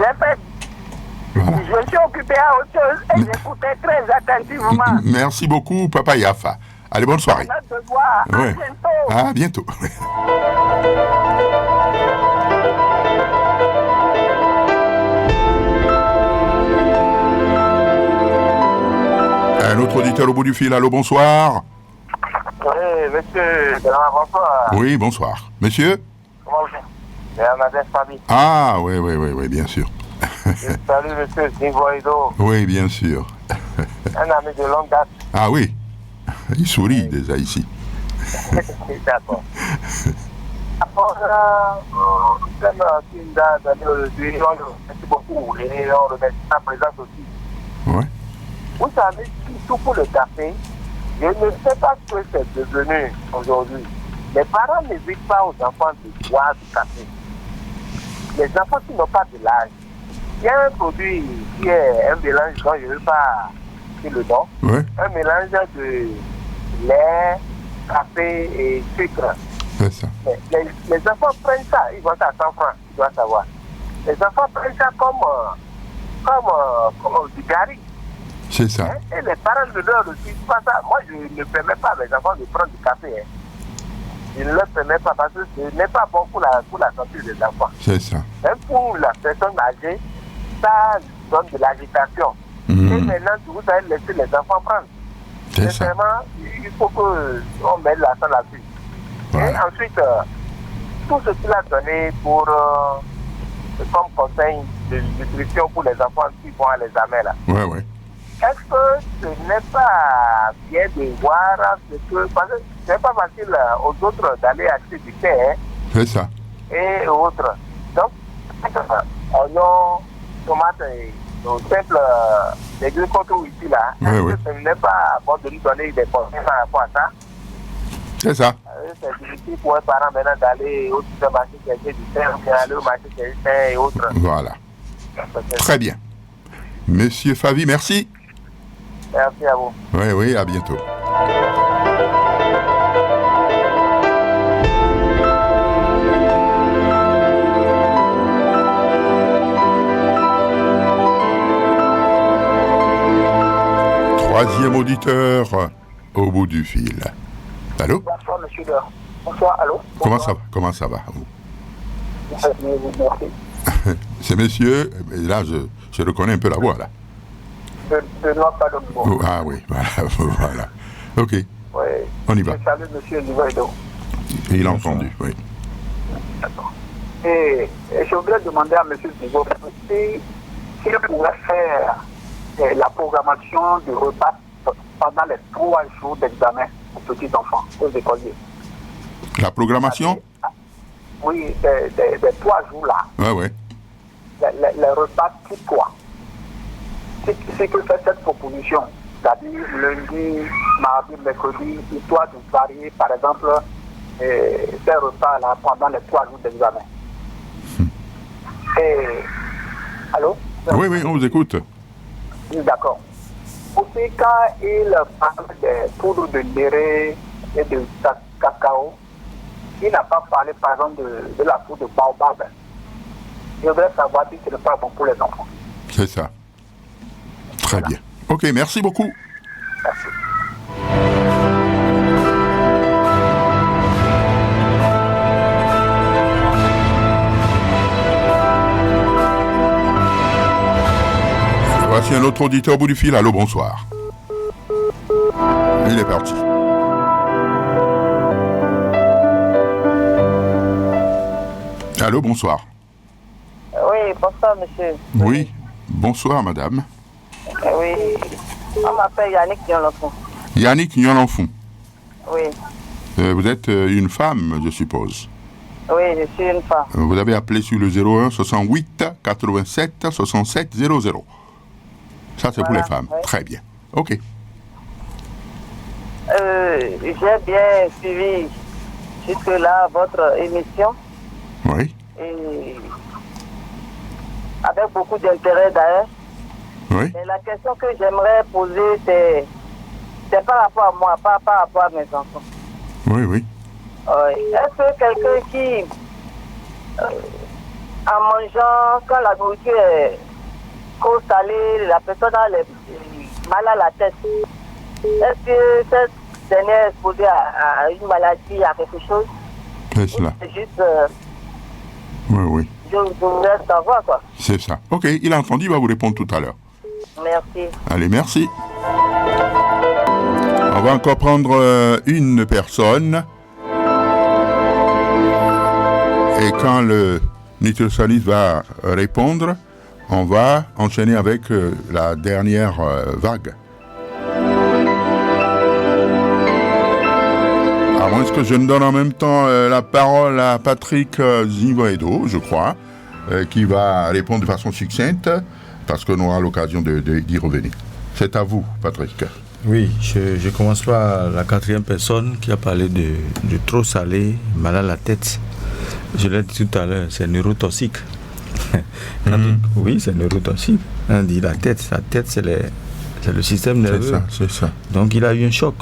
Voilà. je suis occupé à autre chose et j'écoutais très attentivement. Merci beaucoup, Papa Yafa. Allez, bonne soirée. Notre devoir. À Ouais. bientôt. À bientôt. Un autre auditeur au bout du fil. Allô, bonsoir. Oui, monsieur, bonsoir. Oui, bonsoir. Monsieur? Comment vous êtes? C'est Amadès Fabi. Ah, oui, bien sûr. Salut, monsieur Nivoido, Oui, bien sûr. un ami de longue date. Ah oui, il sourit déjà ici. D'accord. Comme une date aujourd'hui, on le remercie beaucoup et on remercie sa présence aussi. Ouais. Vous savez, surtout pour le café, je ne sais pas ce que c'est devenu aujourd'hui. Les parents n'hésitent pas aux enfants de boire du café. Les enfants qui n'ont pas de l'âge. Il y a un produit qui est un mélange dont je ne veux pas dire le nom. Ouais, Un mélange de lait, café et sucre. c'est ça. Mais les enfants prennent ça, ils vont à 100 francs, tu dois savoir. Les enfants prennent ça comme du gari. C'est ça. Hein? Et les parents ne leur refusent pas ça. Moi, je ne permets pas à mes enfants de prendre du café. Hein. Je ne leur permets pas parce que ce n'est pas bon pour la santé des enfants. C'est ça. Même pour la personne âgée, ça donne de l'agitation. Mhm. Et maintenant, vous allez laisser les enfants prendre. C'est ça. Vraiment, il faut qu'on mette l'accent là-dessus. Voilà. Et ensuite, tout ce qu'il a donné pour comme conseil de nutrition pour les enfants qui vont à l'examen là. Ouais. Est-ce que ce n'est pas bien de voir ce que... Parce que ce n'est pas facile aux autres d'aller acheter du thé hein, C'est ça. et autres. Donc, oignons, tomates et nos simples légumes qu'on trouve ici là, est-ce Oui. que ce n'est pas bon de nous donner des conseils par rapport à ça? C'est ça. C'est difficile pour un parent maintenant d'aller au supermarché chercher du thé ou bien aller au marché chercher du thé et autres. Voilà. Très bien. Monsieur Favi, merci. Merci à vous. Oui, à bientôt. Deuxième auditeur au bout du fil. Allô? Bonsoir, monsieur. Bonsoir, allô? Comment ça va vous? Merci. C'est monsieur, là je reconnais un peu la voix là. Benoît Padonbo. Ah oui, voilà. Ok, Oui. on y va. Je salue monsieur Nivoido. Il a entendu, oui. D'accord. Et je voudrais demander à monsieur Nivoido s'il pourrait faire la programmation du repas pendant les 3 jours d'examen aux petits enfants, aux écoliers. La programmation? Oui, des 3 jours-là. Ouais. Les repas type quoi? C'est que fait cette proposition, c'est-à-dire lundi, mardi, mercredi, histoire de varier, par exemple, ces repas-là pendant les 3 jours d'examen. Et... Allô? Oui, on vous écoute. D'accord. Aussi, quand il parle des poudres de léré et de cacao, il n'a pas parlé, par exemple, de la poudre de baobab. Je voudrais savoir si ce n'est pas bon pour les enfants. C'est ça. Très bien. Ok, merci beaucoup. Merci. Voici un autre auditeur au bout du fil. Allô, bonsoir. Il est parti. Allô, bonsoir. Oui, bonsoir, monsieur. Oui, bonsoir, madame. Oui, on m'appelle Yannick Nyolonfon. Yannick Nyolonfon. Oui, Vous êtes une femme, je suppose. oui, je suis une femme. Vous avez appelé sur le 01 68 87 67 00. Ça, c'est pour les femmes. Oui. Très bien. OK. J'ai bien suivi jusque-là votre émission Oui. et avec beaucoup d'intérêt d'ailleurs. Oui. Et la question que j'aimerais poser, c'est par rapport à moi, pas par rapport à mes enfants. Oui. Est-ce que quelqu'un qui, en mangeant, quand la nourriture est trop salée, la personne a mal à la tête, est-ce que cette dernière est exposée à une maladie, à quelque chose? C'est cela. C'est juste, Oui. je voudrais savoir quoi. C'est ça. OK, il a entendu, il va vous répondre tout à l'heure. Merci. Allez, merci. On va encore prendre une personne. Et quand le nutritionniste va répondre, on va enchaîner avec la dernière vague. À moins que je ne donne en même temps la parole à Patrick Zivoedo, je crois, qui va répondre de façon succincte, parce qu'on aura l'occasion d'y revenir. C'est à vous, Patrick. Oui, je commence par la 4e personne qui a parlé de trop salé, mal à la tête. Je l'ai dit tout à l'heure, c'est neurotoxique. Oui, c'est neurotoxique. On dit la tête c'est le système nerveux. C'est ça. Donc il a eu un choc.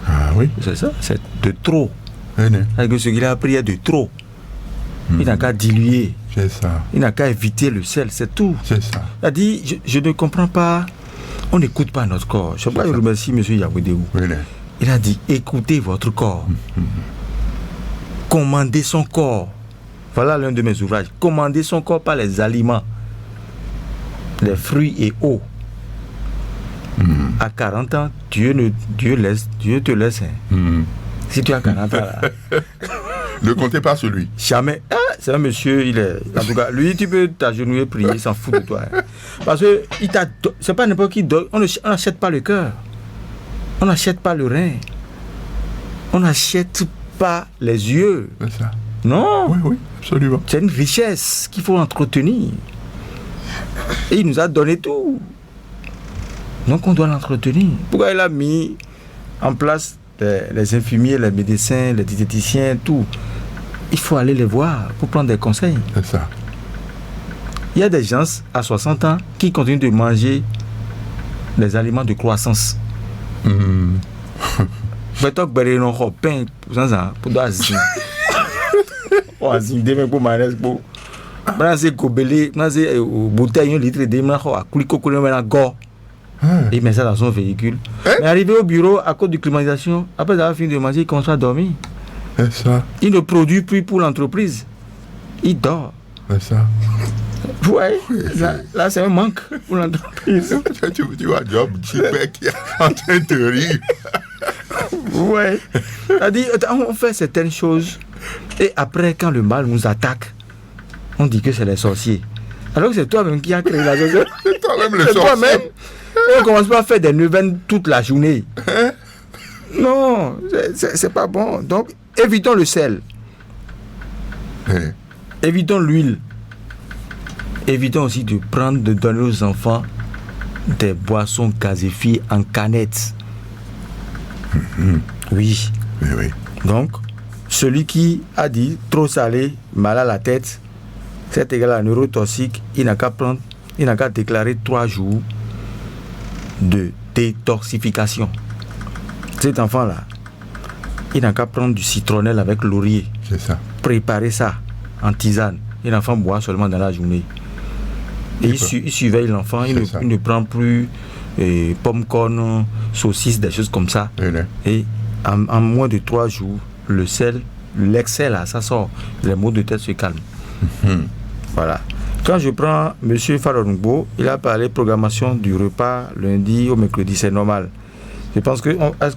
Ah oui. C'est ça, c'est de trop. C'est Parce que ce qu'il a appris est de trop. Il n'a qu'à diluer. ça. Il n'a qu'à éviter le sel, c'est tout. C'est ça. Il a dit, je ne comprends pas, on n'écoute pas notre corps. Je remercie M. Yaoudéou. Oui. Il a dit, écoutez votre corps. Commandez son corps. Voilà l'un de mes ouvrages. Commandez son corps par les aliments, les fruits et eau. À 40 ans, Dieu te laisse. Si tu as 40 ans, là, Ne comptez pas sur lui. jamais. Ah, c'est un monsieur, il est. En tout cas, lui, tu peux t'agenouiller, prier, il s'en fout de toi. Parce que c'est pas n'importe qui donne. On n'achète pas le cœur. On n'achète pas le rein. On n'achète pas les yeux. C'est ça. Non. Oui, absolument. C'est une richesse qu'il faut entretenir. Et il nous a donné tout. Donc on doit l'entretenir. Pourquoi il a mis en place les infirmiers, les médecins, les diététiciens, tout? Il faut aller les voir pour prendre des conseils. C'est ça. Il y a des gens à 60 ans qui continuent de manger des aliments de croissance. Peut-être que non pain pour d'azim. Azim demain pour manes pour. Brasé gobelé, brasé bouteille 1 litre de maintenant à couler coco maintenant go. Il met ça dans son véhicule. Mais arrivé au bureau, à cause de climatisation, après avoir fini de manger, il commence à dormir. C'est ça. Il ne produit plus pour l'entreprise. Il dort. C'est ça. Ouais, là c'est un manque pour l'entreprise. Tu vois, Job Chipek qui est en train de rire. Ouais. C'est-à-dire, on fait certaines choses et après, quand le mal nous attaque, on dit que c'est les sorciers. Alors que c'est toi-même qui as créé la chose. C'est toi-même le C'est sorcier. toi-même. Et on commence pas à faire des neuvaines toute la journée. Non, c'est pas bon. Donc, évitons le sel. Évitons l'huile. Évitons aussi de donner aux enfants des boissons gazéfiées en canettes. Oui. Oui. Donc, celui qui a dit trop salé, mal à la tête, c'est égal à neurotoxique, il n'a qu'à déclarer 3 jours de détoxification. Cet enfant-là, il n'a qu'à prendre du citronnelle avec laurier. C'est ça. Préparer ça en tisane. Et l'enfant boit seulement dans la journée. Et il surveille l'enfant, il ne prend plus pomme-corn, saucisses, des choses comme ça. Et en moins de 3 jours, le sel, l'excès là, ça sort. Les maux de tête se calment. Voilà. Quand je prends M. Farorungbo, il a parlé programmation du repas lundi au mercredi, c'est normal. Je pense que,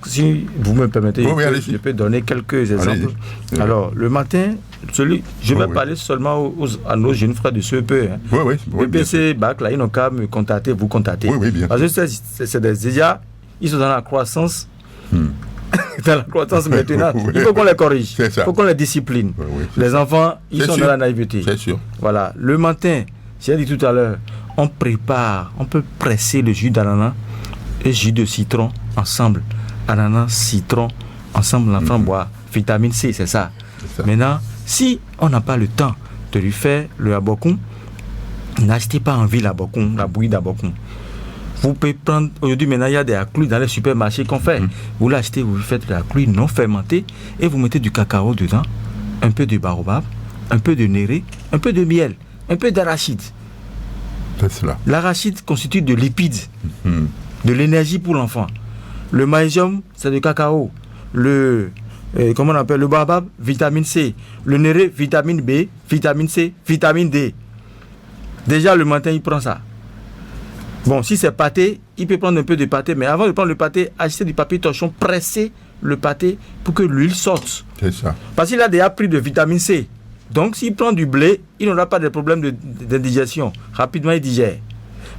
si vous me permettez, je peux donner quelques exemples. Alors, le matin, je vais parler seulement à nos jeunes frères de CEP. BPC, BAC, là, ils n'ont qu'à me contacter, vous contacter. Parce que c'est déjà, ils sont dans la croissance. Dans la croissance maintenant. Il faut qu'on les corrige. Il faut qu'on les discipline. Les enfants, ils sont dans la naïveté. C'est sûr. Voilà. Le matin, j'ai dit tout à l'heure, on peut presser le jus d'ananas et jus de citron ensemble. Ananas, citron, ensemble, l'enfant boit. Vitamine C, c'est ça. Maintenant, si on n'a pas le temps de lui faire le abokoum, n'achetez pas en ville l'abokoum, la bouillie d'abokoum. Vous pouvez prendre, aujourd'hui maintenant il y a des accrues dans les supermarchés qu'on fait. Vous l'achetez, vous faites de l'accru non fermenté et vous mettez du cacao dedans, un peu de baobab, un peu de néré, un peu de miel, un peu d'arachide. C'est cela. L'arachide constitue de lipides, de l'énergie pour l'enfant. Le magnésium, c'est du cacao. Comment on appelle le baobab, vitamine C. Le néré, vitamine B, vitamine C, vitamine D. Déjà le matin, il prend ça. Bon, si c'est pâté, il peut prendre un peu de pâté, mais avant de prendre le pâté, acheter du papier torchon, presser le pâté pour que l'huile sorte. C'est ça. Parce qu'il a déjà pris de vitamine C. Donc, s'il prend du blé, il n'aura pas de problème d'indigestion. Rapidement, il digère.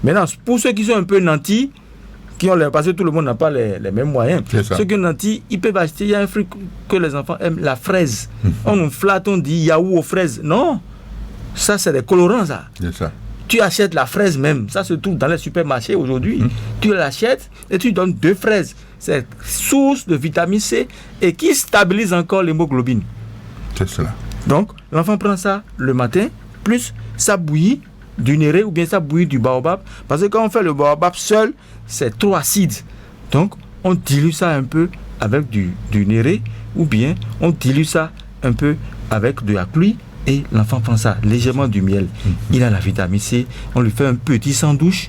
Maintenant, pour ceux qui sont un peu nantis, parce que tout le monde n'a pas les mêmes moyens. Ceux qui sont nantis, ils peuvent acheter. Il y a un fruit que les enfants aiment, la fraise. On nous flatte, on dit yaourt aux fraises. Non, ça, c'est des colorants, ça. C'est ça. Tu achètes la fraise même, ça se trouve dans les supermarchés aujourd'hui. Tu l'achètes et tu donnes 2 fraises. C'est source de vitamine C et qui stabilise encore l'hémoglobine. C'est cela. Donc, l'enfant prend ça le matin, plus ça bouillie du néré ou bien ça bouillie du baobab. Parce que quand on fait le baobab seul, c'est trop acide. Donc, on dilue ça un peu avec du néré ou bien on dilue ça un peu avec de la pluie. Et l'enfant prend ça, légèrement du miel. Il a la vitamine C. On lui fait un petit sandwich.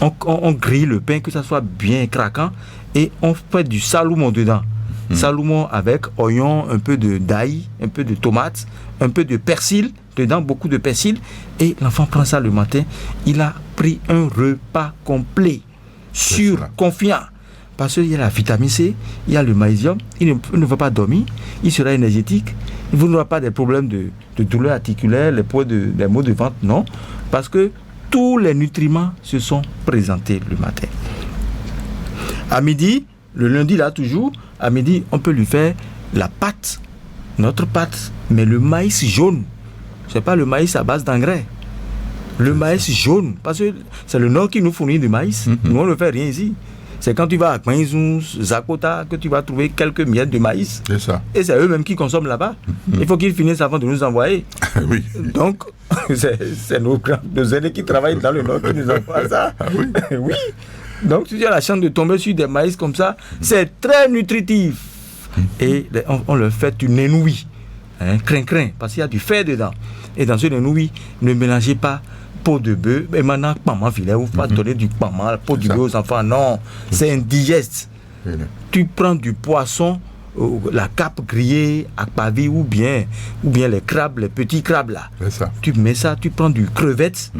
On grille le pain, que ça soit bien craquant. Et on fait du saloumon dedans. Saloumon avec oignon, un peu d'ail, un peu de tomate, un peu de persil. Dedans, beaucoup de persil. Et l'enfant prend ça le matin. Il a pris un repas complet. Confiant. Parce qu'il y a la vitamine C, il y a le magnésium. Il ne va pas dormir. Il sera énergétique. Vous n'aurez pas des problèmes de douleurs articulaires, les maux de ventre, non. Parce que tous les nutriments se sont présentés le matin. À midi, le lundi là toujours, à midi, on peut lui faire la pâte, notre pâte, mais le maïs jaune. Ce n'est pas le maïs à base d'engrais. Le maïs jaune, parce que c'est le Nord qui nous fournit du maïs. Nous, on ne fait rien ici. C'est quand tu vas à Kmaïzoun, Zakota, que tu vas trouver quelques miettes de maïs. C'est ça. Et c'est eux-mêmes qui consomment là-bas. Il faut qu'ils finissent avant de nous envoyer. Oui. Donc, c'est nos aînés qui travaillent dans le Nord qui nous envoient ça. Oui. Oui. Donc, si tu as la chance de tomber sur des maïs comme ça, c'est très nutritif. Et on leur fait une énouille. crin, parce qu'il y a du fer dedans. Et dans ce nenouille, ne mélangez pas peau de bœuf, et maintenant, maman filet, vous ne pas donner du maman, peau de bœuf aux enfants, non, c'est indigeste. Tu prends du poisson, la cape grillée à pavé ou bien les crabes, les petits crabes là. C'est ça. Tu mets ça, tu prends du crevette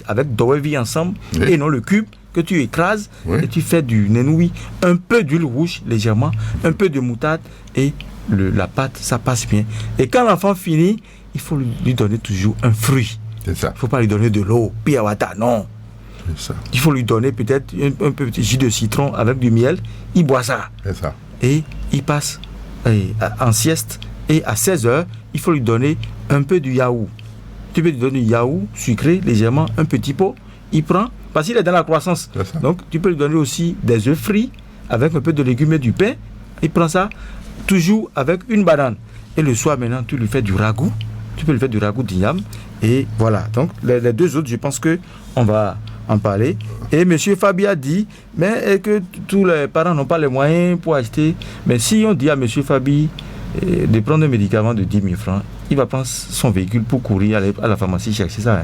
avec doevi ensemble, et non le cube que tu écrases, et tu fais du nenouille, un peu d'huile rouge légèrement, un peu de moutarde, et la pâte, ça passe bien. Et quand l'enfant finit, il faut lui donner toujours un fruit. C'est ça. Il ne faut pas lui donner de l'eau, piawata, non. C'est ça. Il faut lui donner peut-être un petit jus de citron avec du miel, il boit ça. C'est ça. Et il passe en sieste, et à 16h, il faut lui donner un peu de yaourt. Tu peux lui donner du yaourt sucré, légèrement, un petit pot, il prend, parce qu'il est dans la croissance. Donc tu peux lui donner aussi des œufs frits, avec un peu de légumes et du pain, il prend ça, toujours avec une banane. Et le soir maintenant, tu lui fais du ragoût, tu peux lui faire du ragoût d'igname, et voilà. Donc les deux autres, je pense qu'on va en parler. Et M. Fabi a dit, mais que tous les parents n'ont pas les moyens pour acheter. Mais si on dit à M. Fabi de prendre un médicament de 10 000 francs, il va prendre son véhicule pour courir à la pharmacie chercher ça.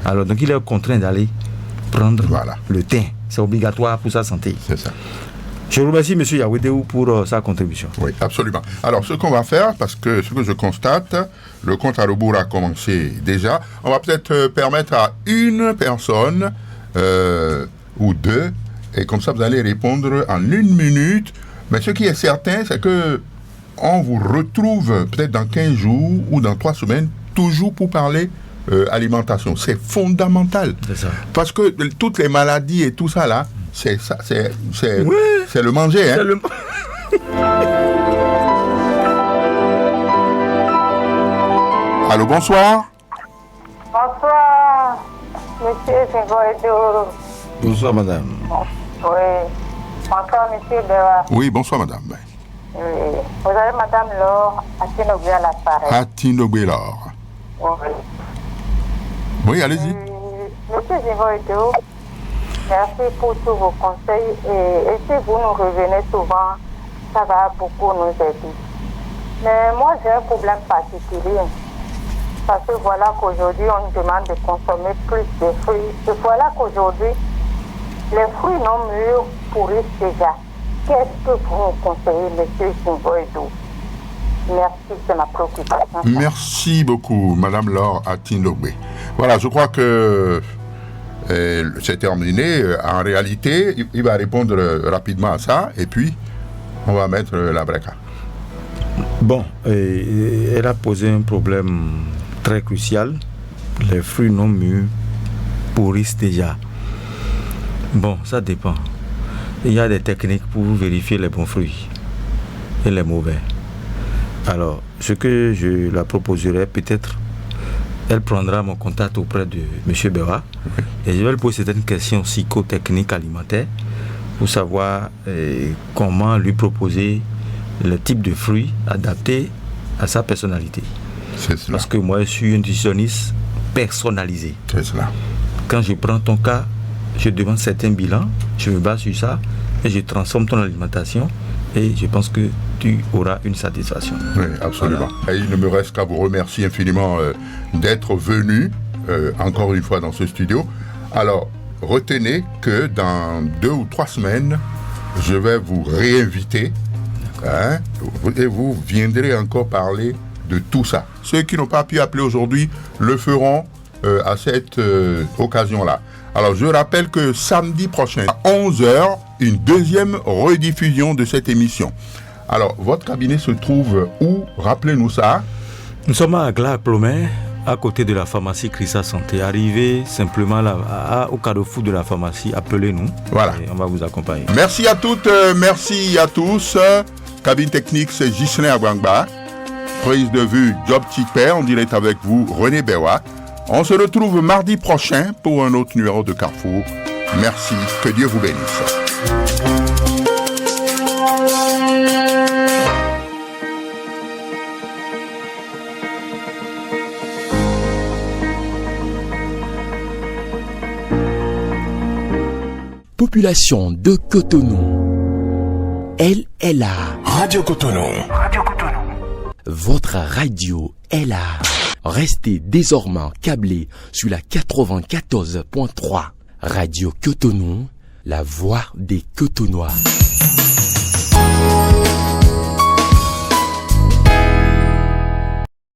Alors donc il est contraint d'aller prendre le thym. C'est obligatoire pour sa santé. C'est ça. Je remercie M. Yawedeu pour sa contribution. Oui, absolument. Alors, ce qu'on va faire, parce que ce que je constate, le compte à rebours a commencé déjà, on va peut-être permettre à une personne ou deux, et comme ça vous allez répondre en 1 minute. Mais ce qui est certain, c'est que on vous retrouve peut-être dans 15 jours ou dans 3 semaines, toujours pour parler alimentation. C'est fondamental. C'est ça. Parce que toutes les maladies et tout ça là, c'est le manger. Hein. C'est le... Allô, bonsoir. Bonsoir, monsieur Senghor. Bonsoir, madame. Oui. Bonsoir, monsieur Bewa. Oui, bonsoir, madame. Oui. Vous avez madame Laure Atinogbe à l'appareil. Atinogbe Laure. Oui. Oui, allez-y. Monsieur Senghor, merci pour tous vos conseils. Et si vous nous revenez souvent, ça va beaucoup nous aider. Mais moi, j'ai un problème particulier. Parce que voilà qu'aujourd'hui, on nous demande de consommer plus de fruits. Et voilà qu'aujourd'hui, les fruits non mûrs pourrissent déjà. Qu'est-ce que vous me conseillez, monsieur Senghor? Merci, c'est ma préoccupation. Merci beaucoup, madame Laure Atinogbe. Voilà, je crois que c'est terminé. En réalité, il va répondre rapidement à ça, et puis on va mettre la breca. Bon, elle a posé un problème très crucial. Les fruits non mûrs pourrissent déjà. Bon, ça dépend. Il y a des techniques pour vérifier les bons fruits et les mauvais. Alors, ce que je la proposerai, peut-être, elle prendra mon contact auprès de M. Bewa, et je vais lui poser certaines questions psychotechniques alimentaires pour savoir comment lui proposer le type de fruits adapté à sa personnalité. C'est cela. Parce que moi, je suis un nutritionniste personnalisé. C'est cela. Quand je prends ton cas, je demande certains bilans, je me base sur ça, et je transforme ton alimentation, et je pense que tu auras une satisfaction. Oui, absolument. Voilà. Et il ne me reste qu'à vous remercier infiniment d'être venu encore une fois dans ce studio. Alors, retenez que dans 2 ou 3 semaines, je vais vous réinviter, hein, et vous viendrez encore parler de tout ça. Ceux qui n'ont pas pu appeler aujourd'hui le feront à cette occasion-là. Alors, je rappelle que samedi prochain, à 11h, une deuxième rediffusion de cette émission. Alors, votre cabinet se trouve où? Rappelez-nous ça. Nous sommes à Aglaé-Plomer, à côté de la pharmacie Chrisa Santé. Arrivez simplement là, au carrefour de la pharmacie, appelez-nous. Voilà. Et on va vous accompagner. Merci à toutes, merci à tous. Cabine technique, c'est Ghislain Abwangba. Prise de vue, Job Tikper, en direct avec vous, René Bewa. On se retrouve mardi prochain pour un autre numéro de Carrefour. Merci, que Dieu vous bénisse. Population de Cotonou, elle est là. Radio Cotonou. Votre radio est là. Restez désormais câblés sur la 94.3. Radio Cotonou, la voix des Cotonois.